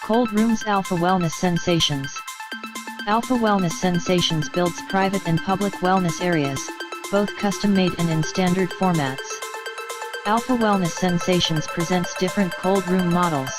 Cold Rooms Alpha Wellness Sensations. Alpha Wellness Sensations builds private and public wellness areas, both custom-made and in standard formats. Alpha Wellness Sensations presents different cold room models.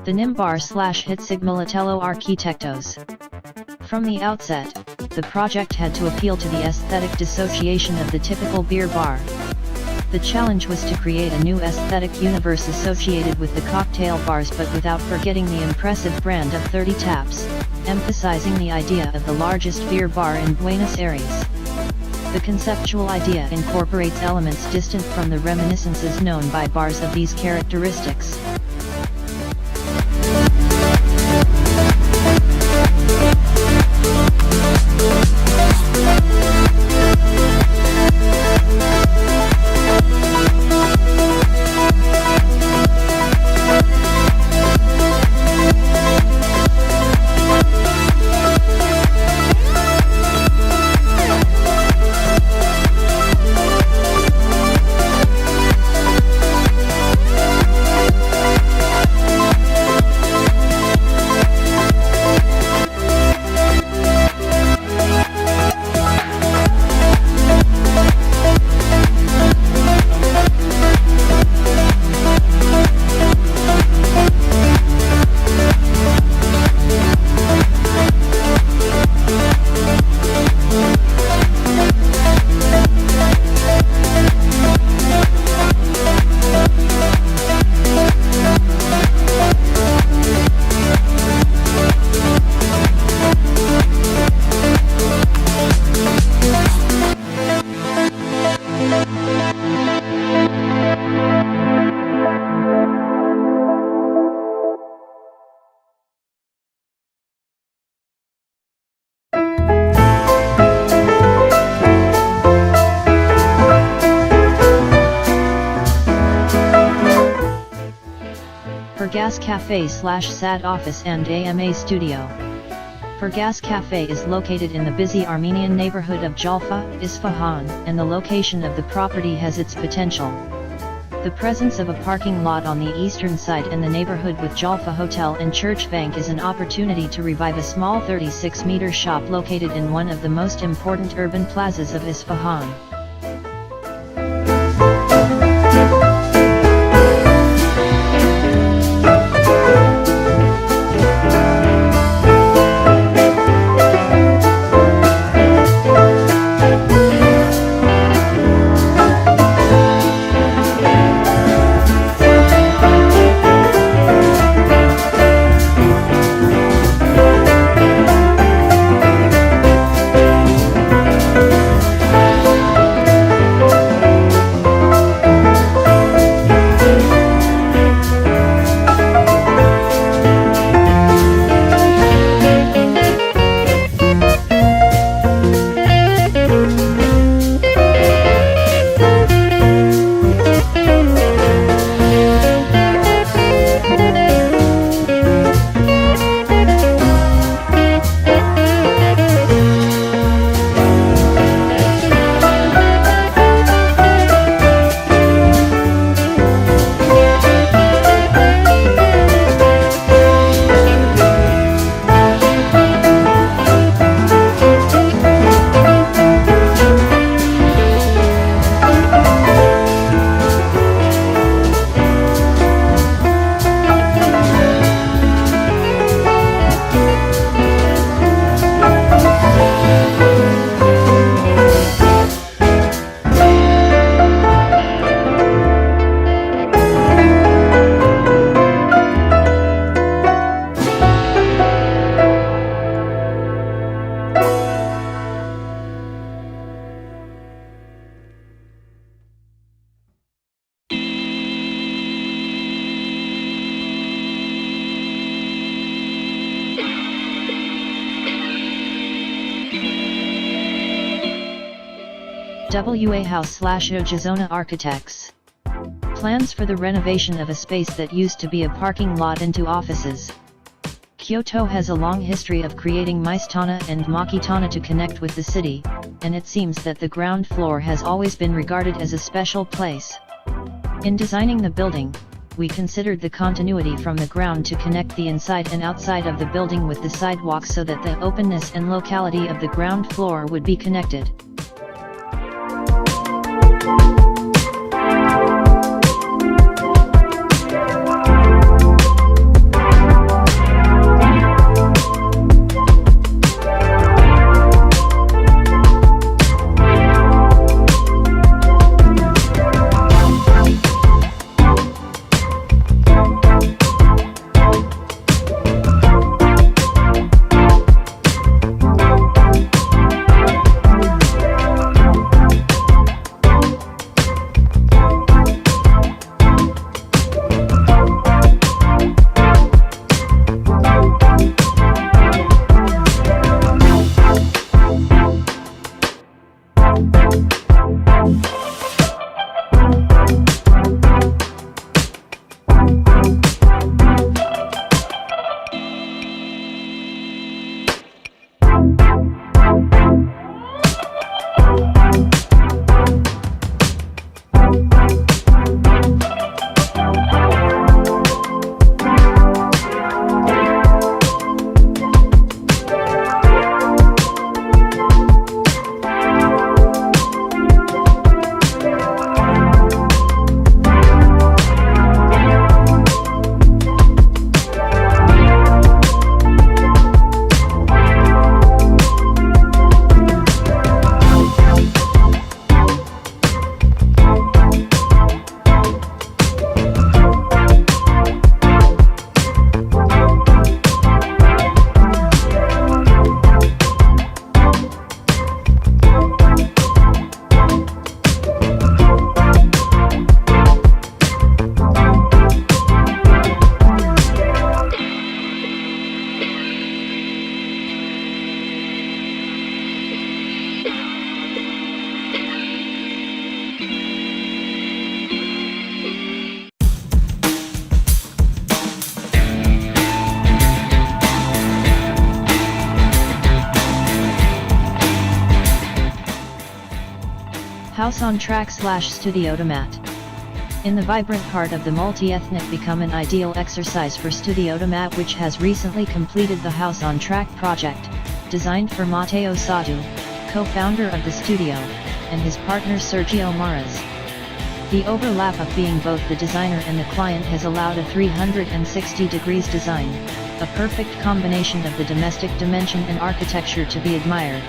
The Nimbar/Hit Sigmalitello Arquitectos. From the outset, the project had to appeal to the aesthetic dissociation of the typical beer bar. The challenge was to create a new aesthetic universe associated with the cocktail bars but without forgetting the impressive brand of 30 Taps, emphasizing the idea of the largest beer bar in Buenos Aires. The conceptual idea incorporates elements distant from the reminiscences known by bars of these characteristics. Pergas Cafe/Sad Office and AMA Studio. Pergas Cafe is located in the busy Armenian neighborhood of Jalfa, Isfahan, and the location of the property has its potential. The presence of a parking lot on the eastern side and the neighborhood with Jalfa Hotel and Church Bank is an opportunity to revive a small 36-meter shop located in one of the most important urban plazas of Isfahan. WA House/Ojizona Architects. Plans for the renovation of a space that used to be a parking lot into offices. Kyoto has a long history of creating Maizutana and Makitana to connect with the city, and it seems that the ground floor has always been regarded as a special place. In designing the building, we considered the continuity from the ground to connect the inside and outside of the building with the sidewalk so that the openness and locality of the ground floor would be connected. House on Track/Studio Automat. In the vibrant heart of the multi-ethnic become an ideal exercise for Studio Automat, which has recently completed the House on Track project, designed for Matteo Satu, co-founder of the studio, and his partner Sergio Maras. The overlap of being both the designer and the client has allowed a 360 degrees design, a perfect combination of the domestic dimension and architecture to be admired.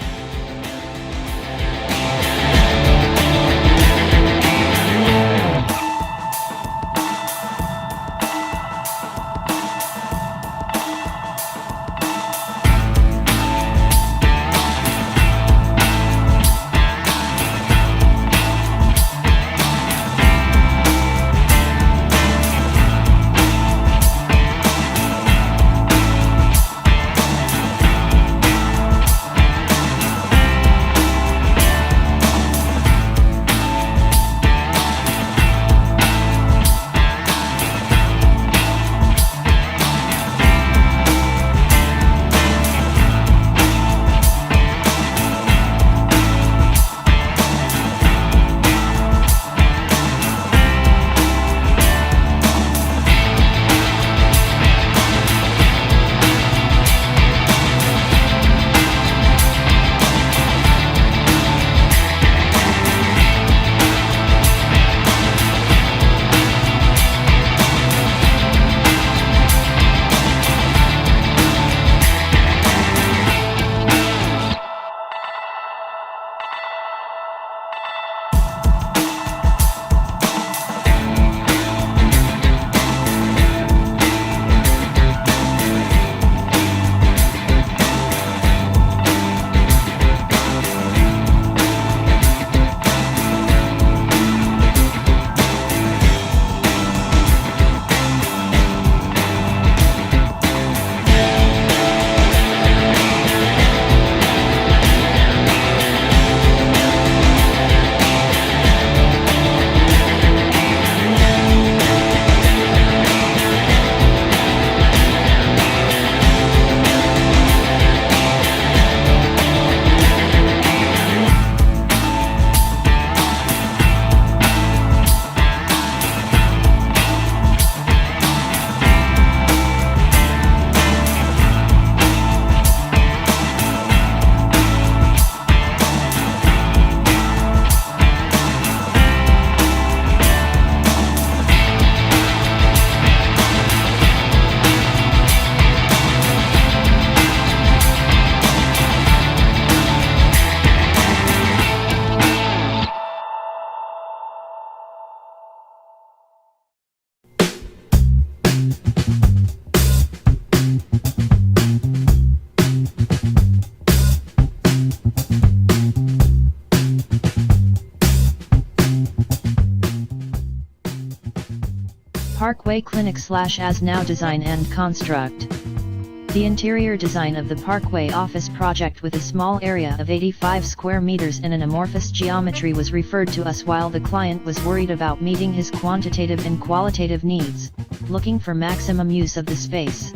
Parkway Clinic/as now design and construct. The interior design of the Parkway office project with a small area of 85 square meters and an amorphous geometry was referred to us while the client was worried about meeting his quantitative and qualitative needs, looking for maximum use of the space.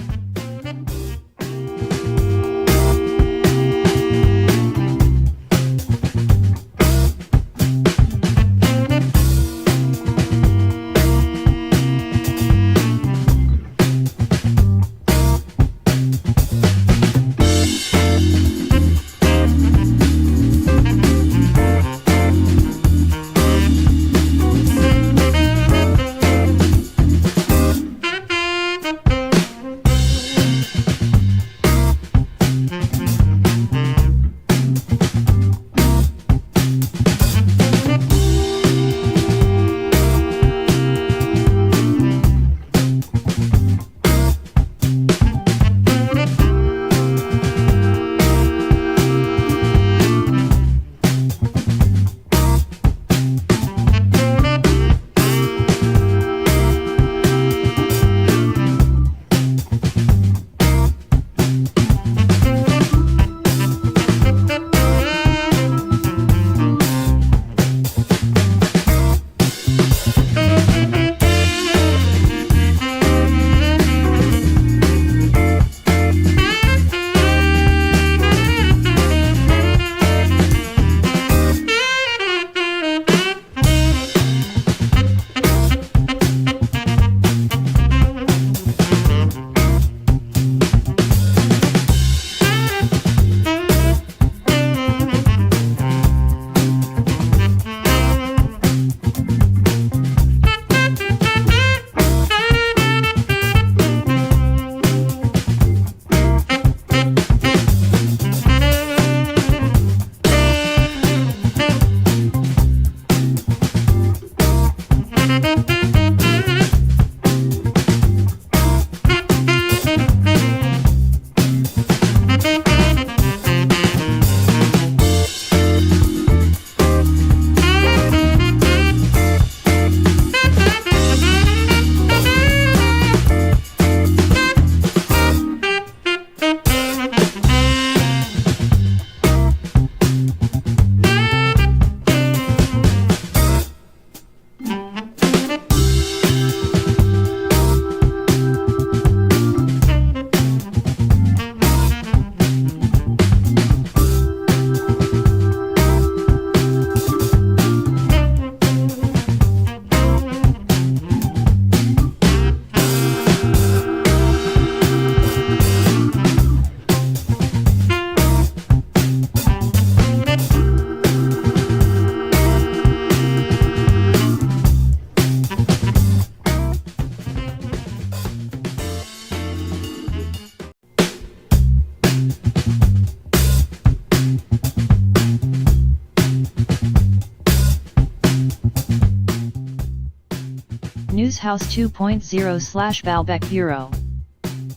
Newshouse 2.0/Baalbek Bureau.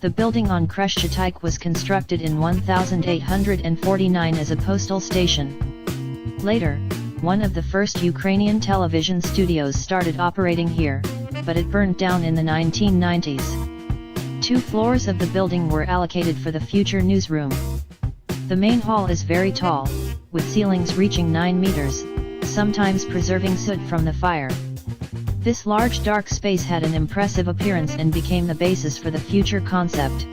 The building on Kreshchatyk was constructed in 1849 as a postal station. Later, one of the first Ukrainian television studios started operating here, but it burned down in the 1990s. 2 floors of the building were allocated for the future newsroom. The main hall is very tall, with ceilings reaching 9 meters, sometimes preserving soot from the fire. This large dark space had an impressive appearance and became the basis for the future concept.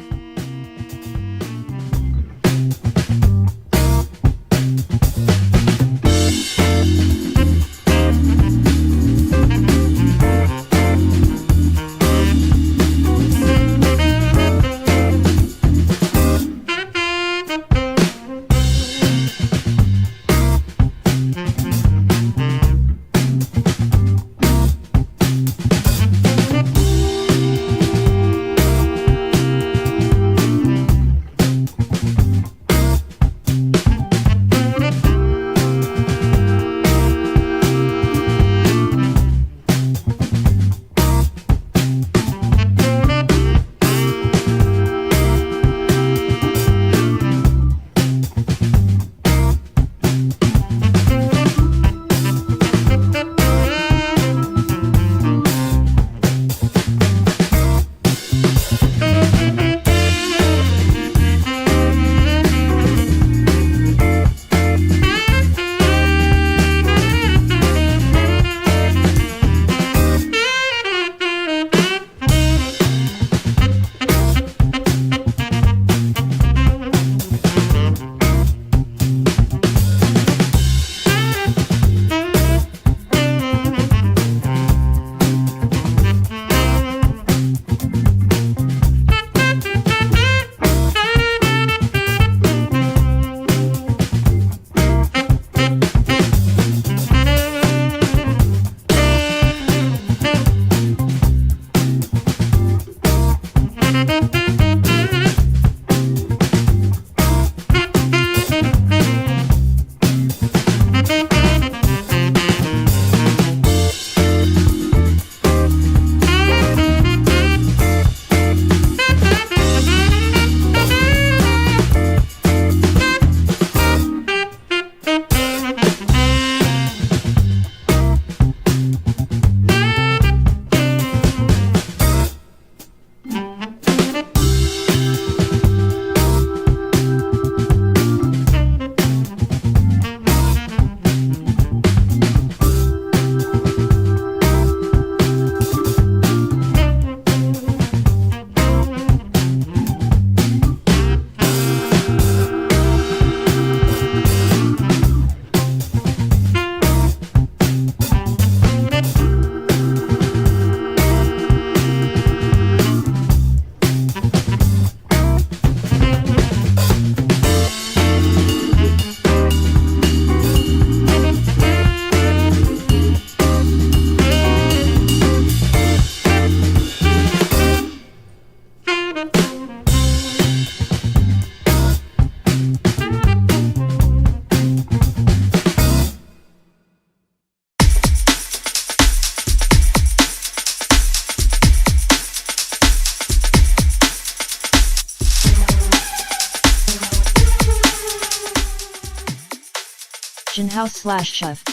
Jinhouse/Chef.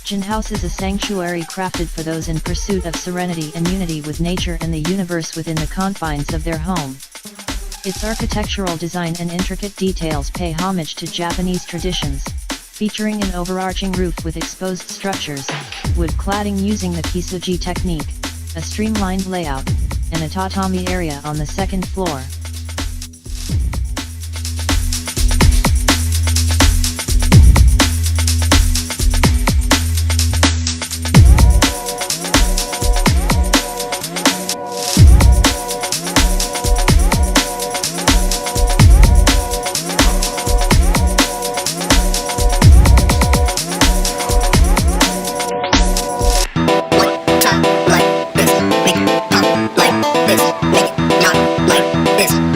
Jinhouse is a sanctuary crafted for those in pursuit of serenity and unity with nature and the universe within the confines of their home. Its architectural design and intricate details pay homage to Japanese traditions, featuring an overarching roof with exposed structures, wood cladding using the kisugi technique, a streamlined layout, and a tatami area on the second floor. Like this, make it pop like this, make it not like this.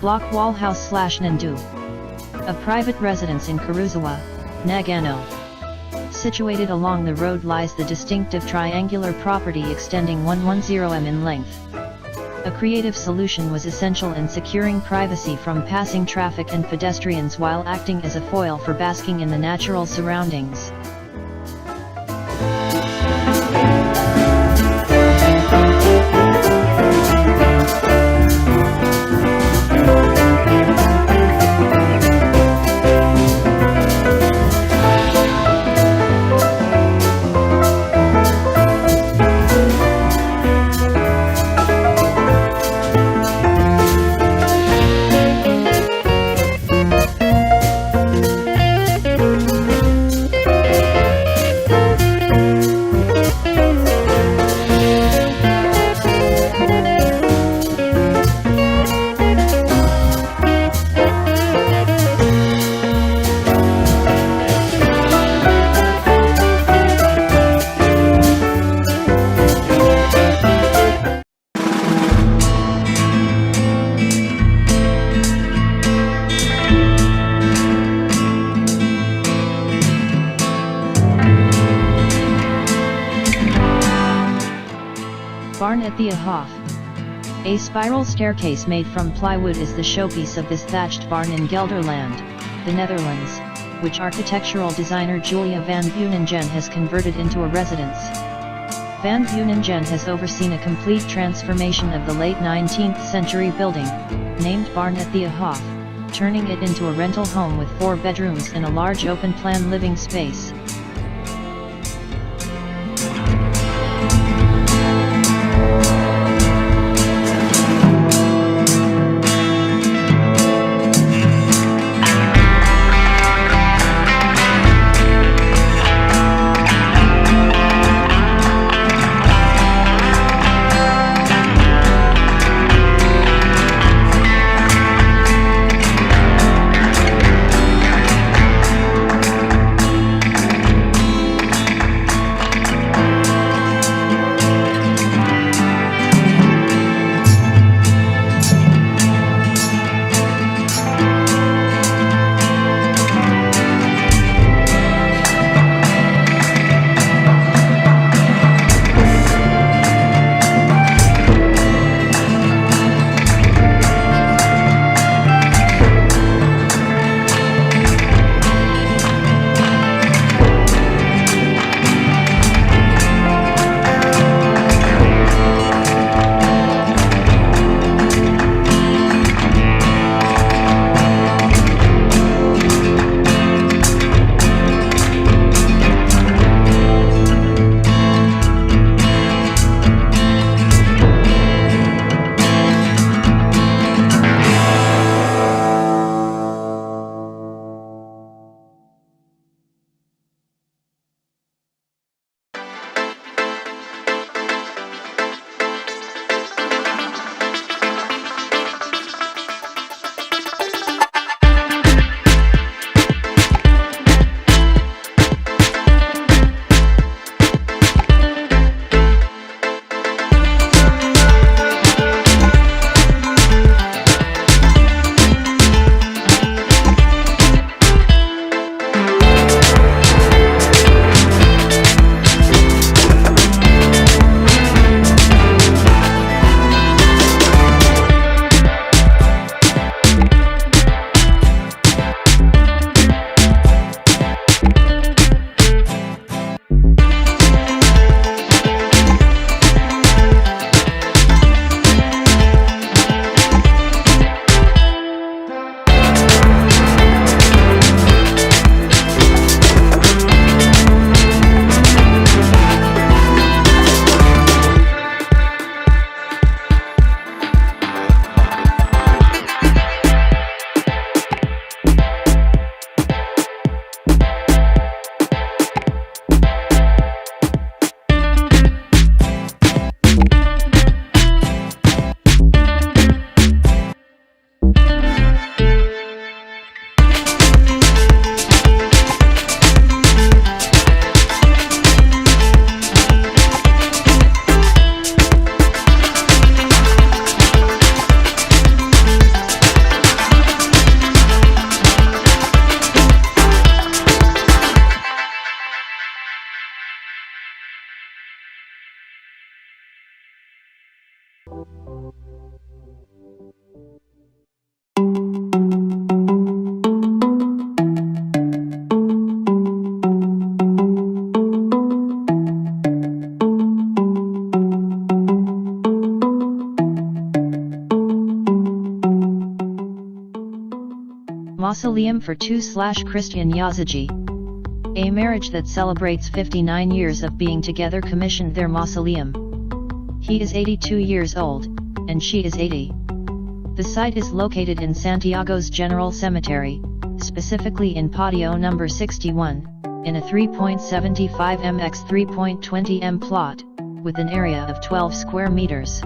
Block Wall House / Nandu. A private residence in Karuzawa, Nagano. Situated along the road lies the distinctive triangular property extending 110 m in length. A creative solution was essential in securing privacy from passing traffic and pedestrians while acting as a foil for basking in the natural surroundings. Barn at the Hof. A spiral staircase made from plywood is the showpiece of this thatched barn in Gelderland, the Netherlands, which architectural designer Julia van Beuningen has converted into a residence. Van Beuningen has overseen a complete transformation of the late 19th century building, named Barn at the Hof, turning it into a rental home with 4 bedrooms and a large open-plan living space. Mausoleum for 2/Christian Yazaji. A marriage that celebrates 59 years of being together commissioned their mausoleum. He is 82 years old, and she is 80. The site is located in Santiago's General Cemetery, specifically in Patio number 61, in a 3.75 m x 3.20 m plot, with an area of 12 square meters.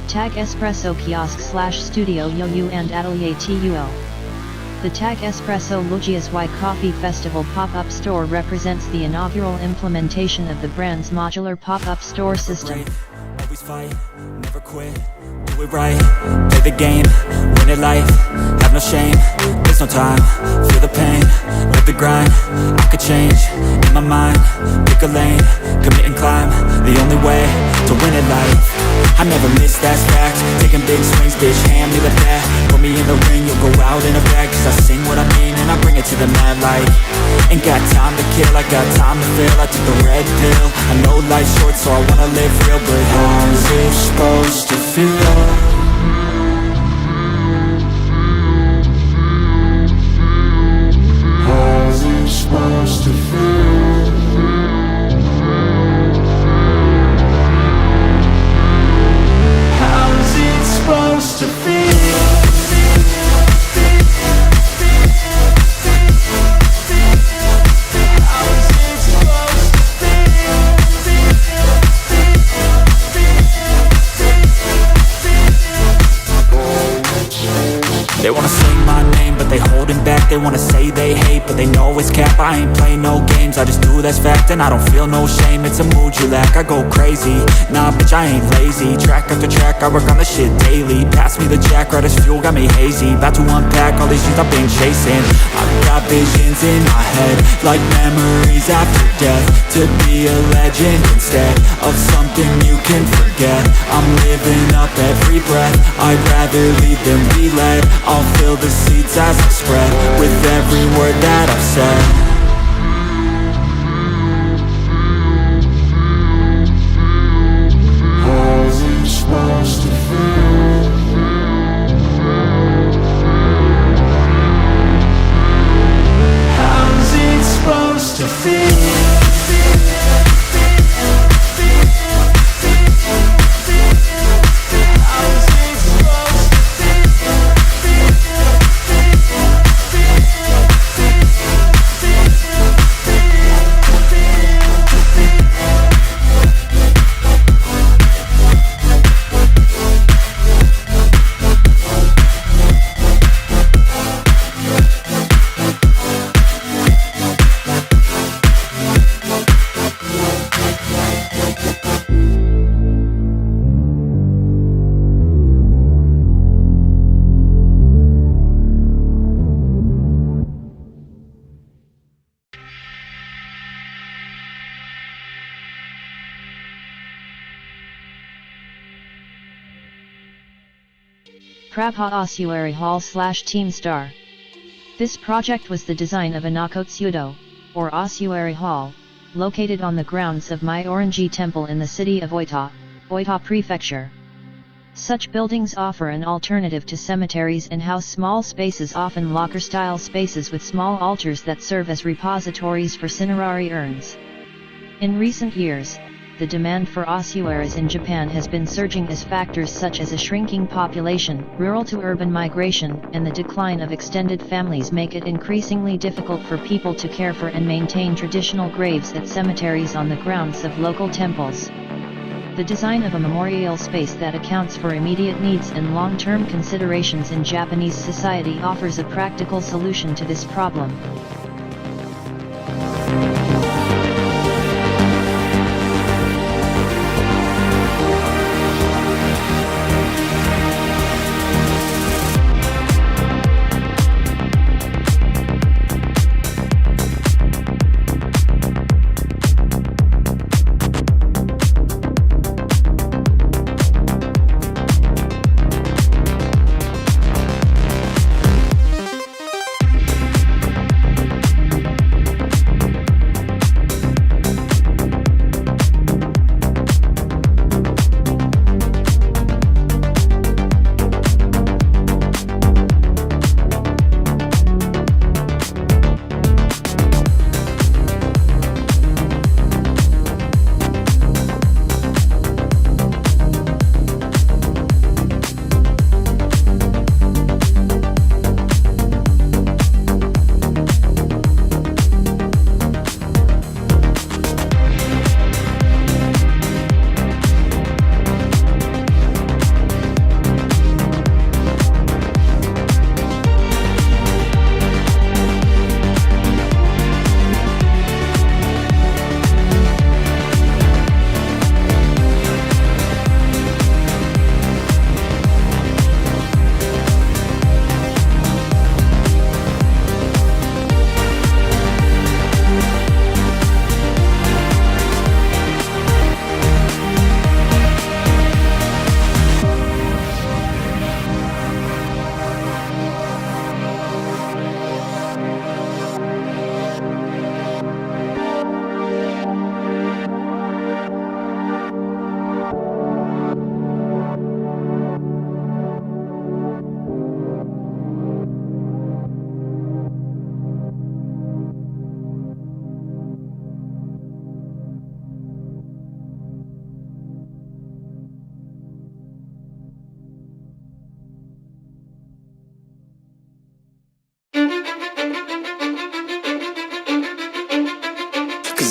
Tag Espresso Kiosk /Studio Yo and Atelier TUL. The Tag Espresso Lugias Y Coffee Festival pop-up store represents the inaugural implementation of the brand's modular pop-up store system. Always fight, never quit, do it right, play the game, win it life, have no shame, there's no time, feel the pain, live the grind, I could change, in my mind, pick a lane, commit and climb, the only way to win it life. I never miss, that's fact. Taking big swings, bitch, hand me the bat. Put me in the ring, you'll go out in a bag. Cause I sing what I mean and I bring it to the mad light. Ain't got time to kill, I got time to feel. I took the red pill, I know life's short so I wanna live real. But how's it supposed to feel? How's it supposed to feel? How's it supposed to feel? They wanna say my name, but they holding back. They wanna say they hate, but they know it's cap. I ain't playing no games, I just do that's fact. And I don't feel no shame, it's a mood you lack. I go crazy, nah bitch I ain't lazy. Track after track, I work on this shit daily. Pass me the jack, right as fuel, got me hazy. About to unpack all these things I've been chasing. I've got visions in my head, like memories after death. To be a legend instead of something you can forget. I'm living up every breath, I'd rather lead than be led. I'll fill the seats as I spread, with every word that I've said. Supposed to feel. How's it supposed to feel? Prabha Ossuary Hall / Team Star. This project was the design of Anakotsudo, or Ossuary Hall, located on the grounds of Myorangi Temple in the city of Oita, Oita Prefecture. Such buildings offer an alternative to cemeteries and house small spaces, often locker-style spaces with small altars that serve as repositories for cinerary urns. In recent years, the demand for ossuaries in Japan has been surging as factors such as a shrinking population, rural to urban migration, and the decline of extended families make it increasingly difficult for people to care for and maintain traditional graves at cemeteries on the grounds of local temples. The design of a memorial space that accounts for immediate needs and long-term considerations in Japanese society offers a practical solution to this problem.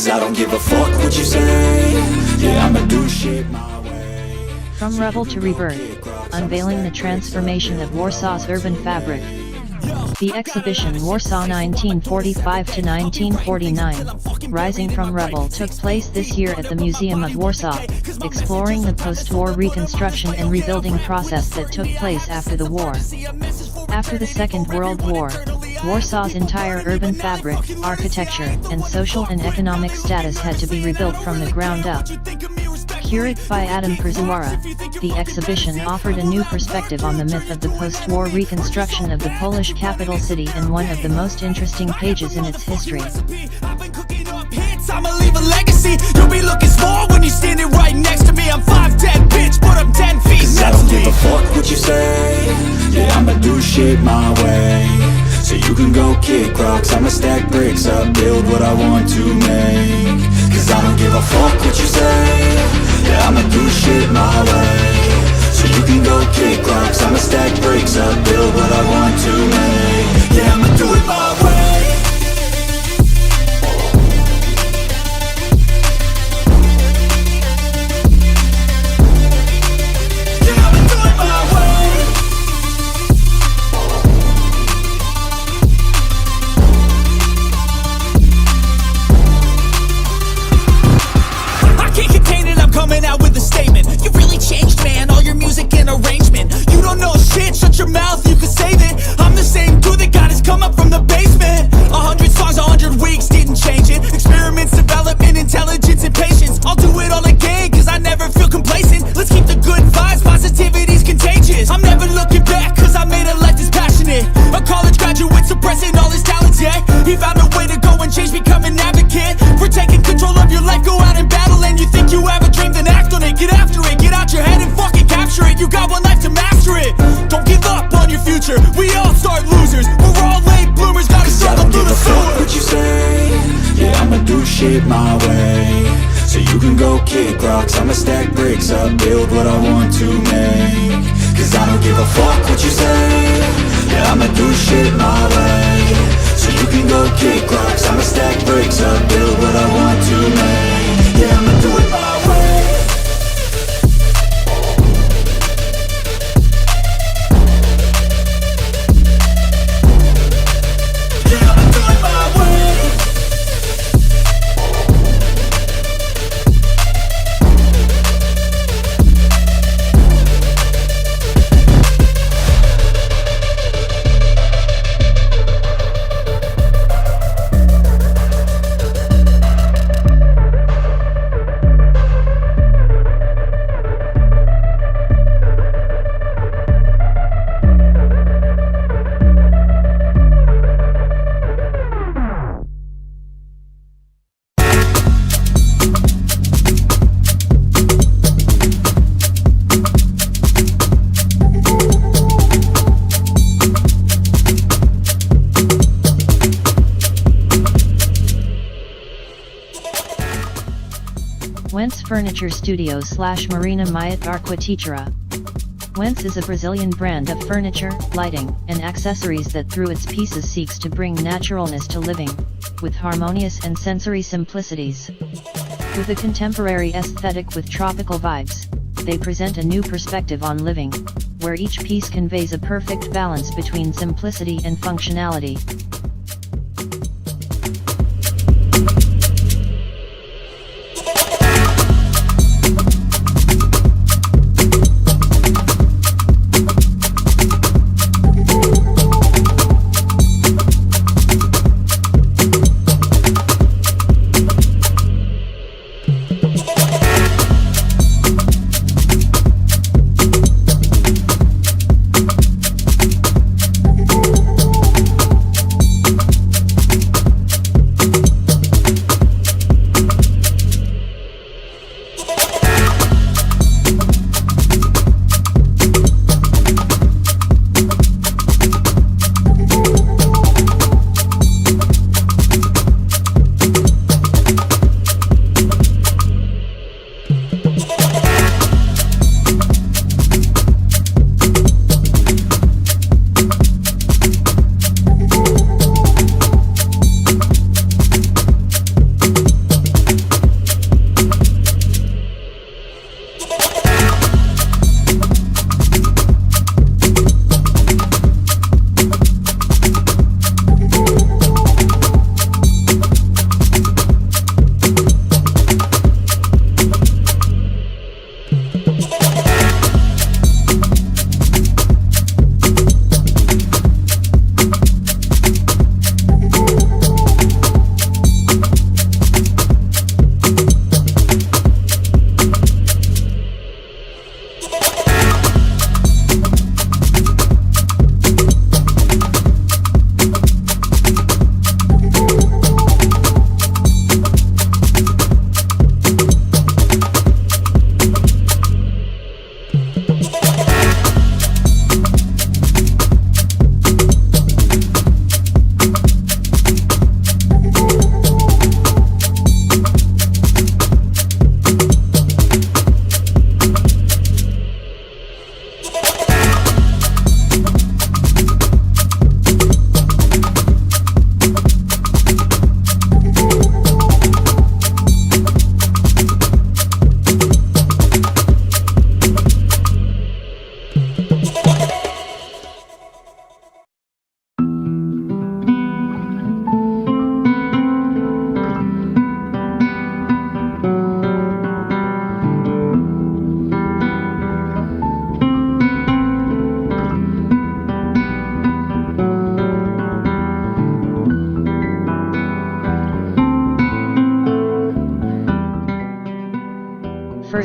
I don't give a fuck what you say. Yeah, I'ma do shit my way. From Rebel to Rebirth, unveiling the transformation of Warsaw's urban fabric. The exhibition Warsaw 1945–1949, Rising from Rubble took place this year at the Museum of Warsaw, exploring the post-war reconstruction and rebuilding process that took place after the war. After the Second World War, Warsaw's entire urban fabric, architecture, and social and economic status had to be rebuilt from the ground up. Curated by Adam Przeworra, the exhibition offered a new perspective on the myth of the post-war reconstruction of the Polish capital city and one of the most interesting pages in its history. I'ma leave a legacy. You'll be looking small when you're standing right next to me. I'm 5'10", bitch, but I'm 10 feet next to me. I don't give a fuck what you say. Yeah, I'ma do shit my way. So you can go kick rocks, I'ma stack bricks up, build what I want to make. Cause I don't give a fuck what you say. Yeah, I'ma do shit my way. So you can go kick rocks, I'ma stack bricks up, build what I want to make. Yeah, I'ma do it my way. Coming out with a statement. You really changed, man, all your music and arrangement. You don't know shit, shut your mouth, you can save it. I'm the same dude that got his come up from the basement. 100 songs, 100 weeks, didn't change it. Experiments, development, intelligence, and patience. I'll do it all again, cause I never feel complacent. Let's keep the good vibes, positivity's contagious. I'm never looking back, cause I made a life that's passionate. A college graduate suppressing all his talents, yeah. He found a way to go and change, become an advocate. For taking control of your life, go out and battle. And you think you have a dream, then act on it. Get after it, get out your head and fucking capture it. You got one life to master it. Don't give up on your future. We all start losers. We're all late bloomers, gotta struggle through the sewer. I don't give a fuck what you say. Yeah, I'ma do shit my way. So you can go kick rocks, I'ma stack bricks up, build what I want to make. Cause I don't give a fuck what you say. Yeah, I'ma do shit my way. So you can go kick rocks, I'ma stack bricks up, build what I want to make. Yeah, I'ma do it my way. Yeah, I'ma do it my way. Wentz Furniture Studio / Marina Maiat Arquitectura. Wentz is a Brazilian brand of furniture, lighting, and accessories that through its pieces seeks to bring naturalness to living, with harmonious and sensory simplicities. With a contemporary aesthetic with tropical vibes, they present a new perspective on living, where each piece conveys a perfect balance between simplicity and functionality.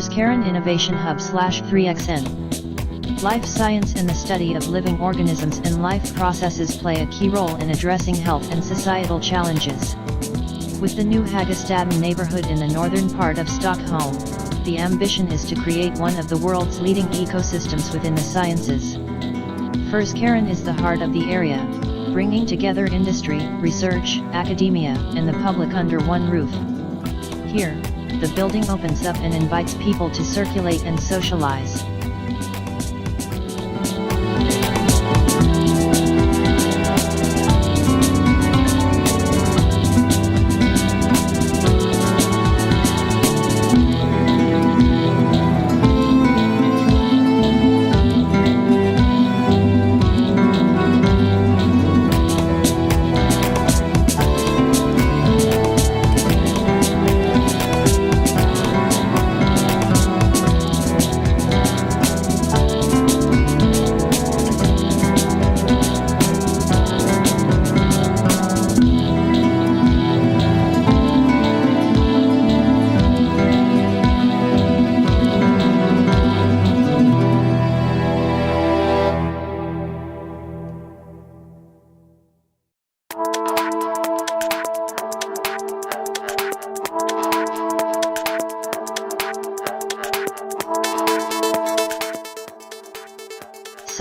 Karen Innovation Hub /3XN. Life science and the study of living organisms and life processes play a key role in addressing health and societal challenges. With the new Hagastaden neighborhood in the northern part of Stockholm, the ambition is to create one of the world's leading ecosystems within the sciences. Karen is the heart of the area, bringing together industry, research, academia, and the public under one roof. Here, the building opens up and invites people to circulate and socialize.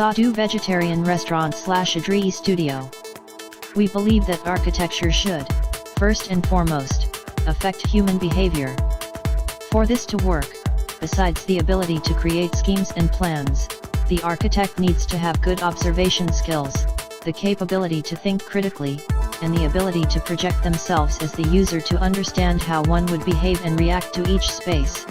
Sadhu Vegetarian Restaurant /Adri Studio. We believe that architecture should, first and foremost, affect human behavior. For this to work, besides the ability to create schemes and plans, the architect needs to have good observation skills, the capability to think critically, and the ability to project themselves as the user to understand how one would behave and react to each space.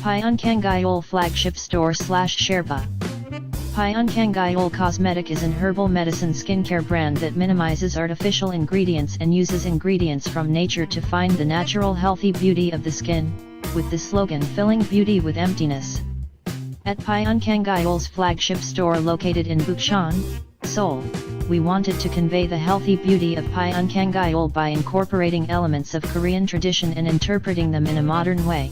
Pyeongkangayol Flagship Store /Sherpa. Pyeongkangayol Cosmetic is an herbal medicine skincare brand that minimizes artificial ingredients and uses ingredients from nature to find the natural healthy beauty of the skin, with the slogan "Filling Beauty with Emptiness." At Pyeongkangayol's flagship store located in Bukchon, Seoul, we wanted to convey the healthy beauty of Pyeongkangayol by incorporating elements of Korean tradition and interpreting them in a modern way.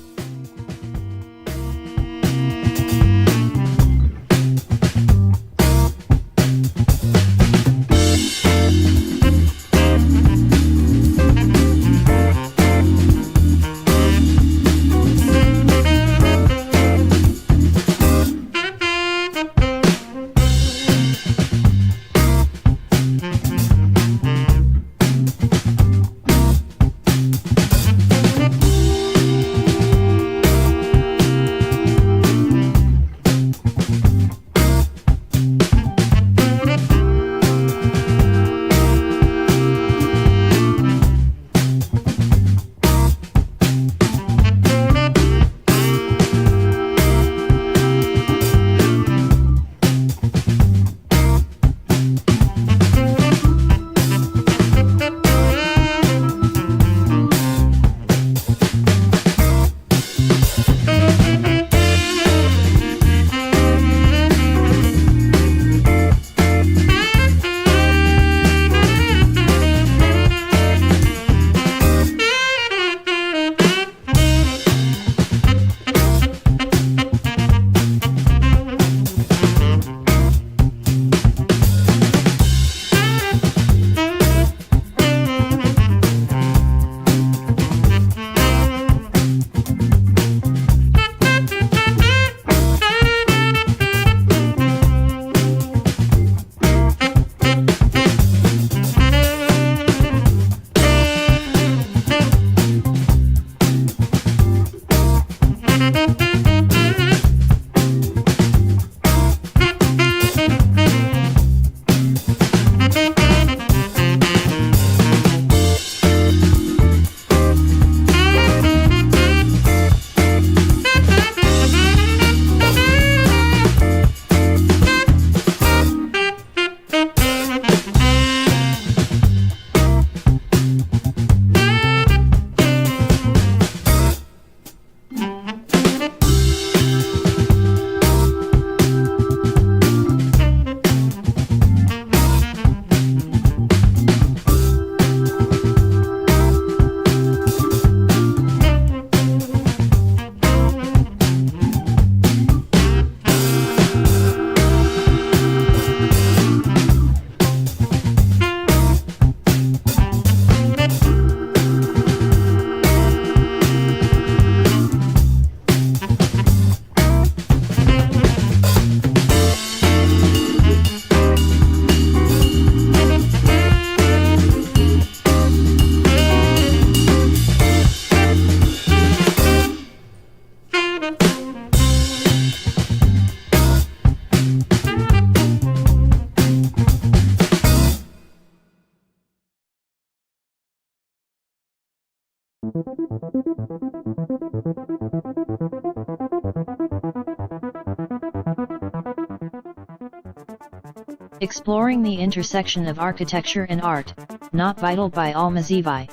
Exploring the Intersection of Architecture and Art, Not Vital by Almazevi.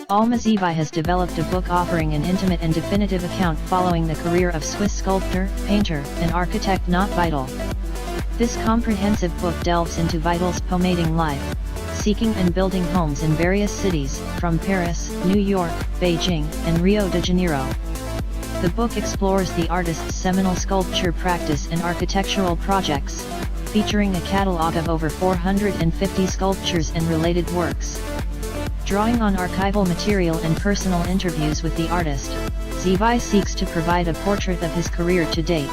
Almazevi has developed a book offering an intimate and definitive account following the career of Swiss sculptor, painter, and architect Not Vital. This comprehensive book delves into Vital's pomading life, seeking and building homes in various cities, from Paris, New York, Beijing, and Rio de Janeiro. The book explores the artist's seminal sculpture practice and architectural projects, featuring a catalog of over 450 sculptures and related works. Drawing on archival material and personal interviews with the artist, Zevi seeks to provide a portrait of his career to date.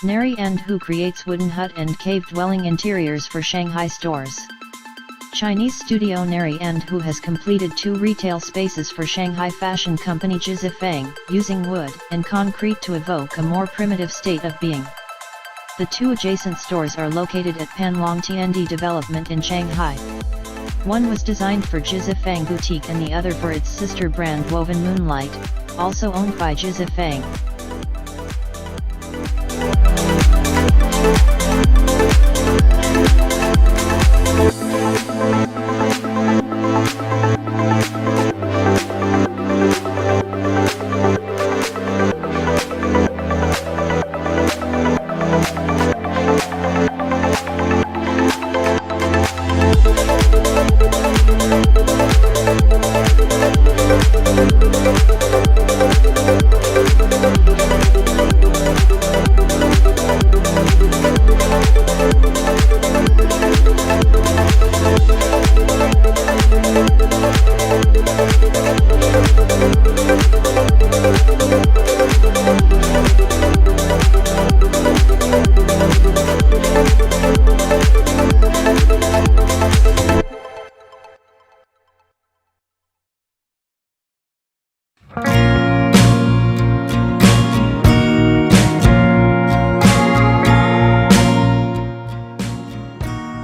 Neri and Hu creates wooden hut and cave dwelling interiors for Shanghai stores. Chinese studio Neri and Hu has completed 2 retail spaces for Shanghai fashion company Jizifang, using wood and concrete to evoke a more primitive state of being. The 2 adjacent stores are located at Panlong Tiandi Development in Shanghai. One was designed for Jizifang Boutique and the other for its sister brand Woven Moonlight, also owned by Jizifang.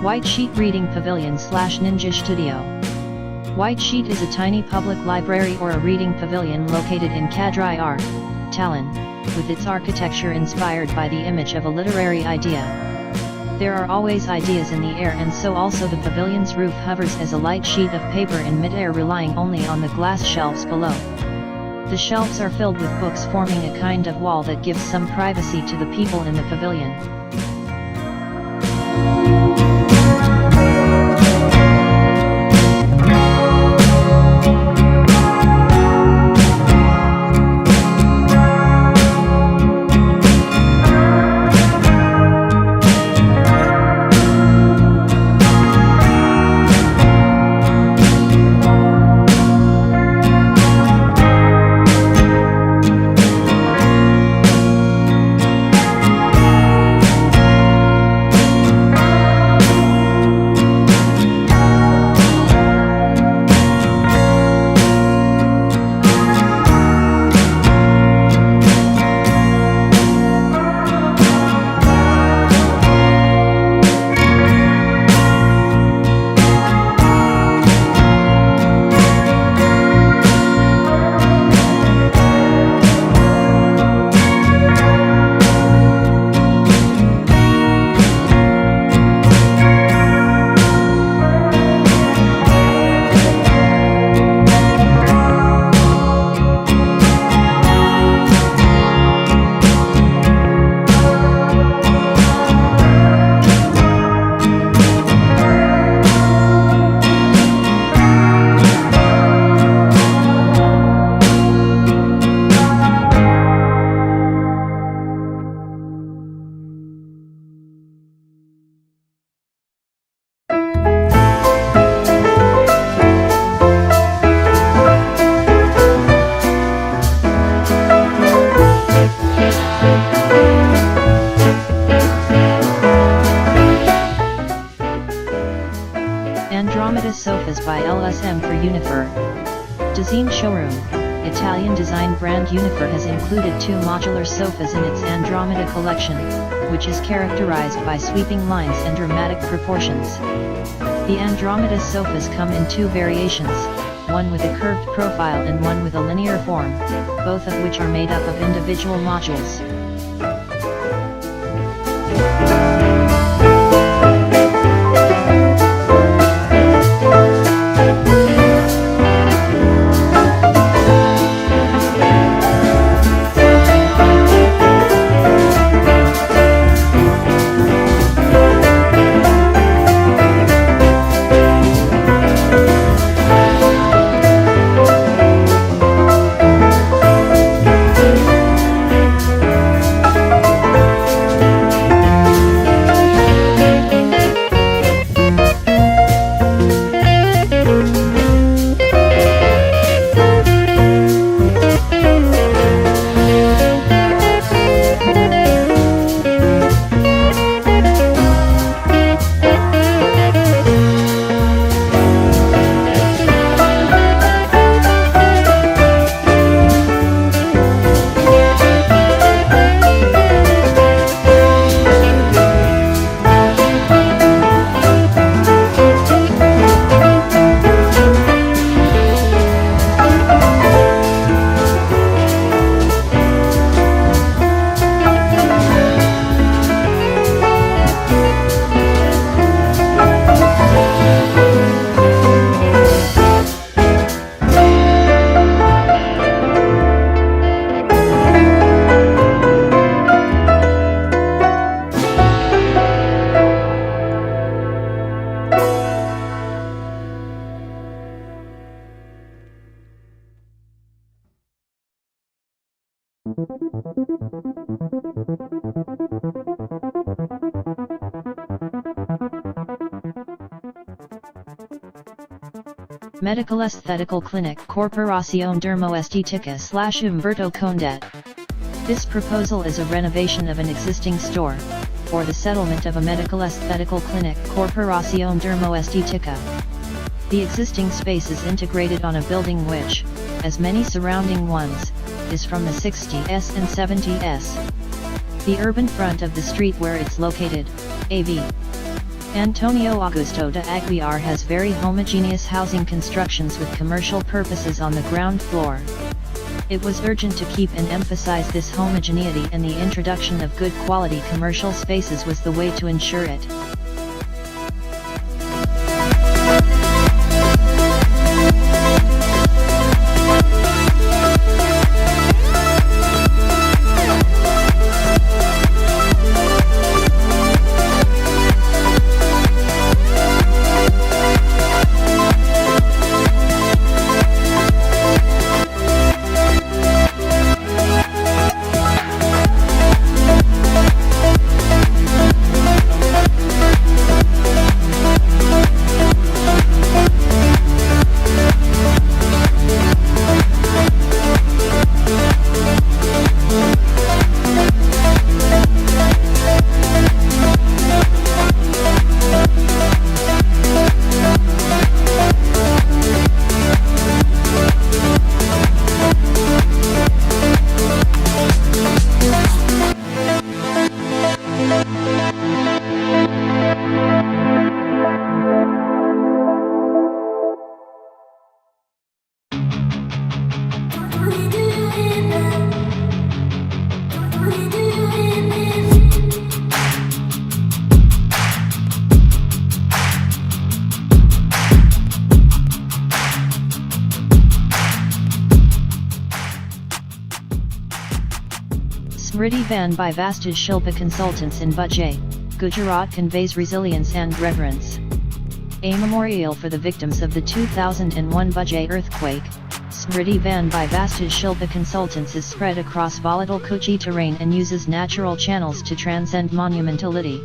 White Sheet Reading Pavilion / Ninja Studio. White Sheet is a tiny public library or a reading pavilion located in Kadrai Arc, Tallinn, with its architecture inspired by the image of a literary idea. There are always ideas in the air, and so also the pavilion's roof hovers as a light sheet of paper in mid-air, relying only on the glass shelves below. The shelves are filled with books, forming a kind of wall that gives some privacy to the people in the pavilion. Andromeda Sofas by LSM for Unifer. Design Showroom. Italian design brand Unifer has included 2 modular sofas in its Andromeda collection, which is characterized by sweeping lines and dramatic proportions. The Andromeda sofas come in 2 variations, one with a curved profile and one with a linear form, both of which are made up of individual modules. Medical Aesthetical Clinic Corporación Dermoestética / Humberto Condet. This proposal is a renovation of an existing store, or the settlement of a Medical Aesthetical Clinic Corporación Dermoestética. The existing space is integrated on a building which, as many surrounding ones, is from the 60s and 70s. The urban front of the street where it's located, AV. Antonio Augusto de Aguiar has very homogeneous housing constructions with commercial purposes on the ground floor. It was urgent to keep and emphasize this homogeneity, and the introduction of good quality commercial spaces was the way to ensure it. Smriti Van by Vastage Shilpa Consultants in Bajaj, Gujarat conveys resilience and reverence. A memorial for the victims of the 2001 Bajaj earthquake, Smriti Van by Vastage Shilpa Consultants is spread across volatile Kutchi terrain and uses natural channels to transcend monumentality.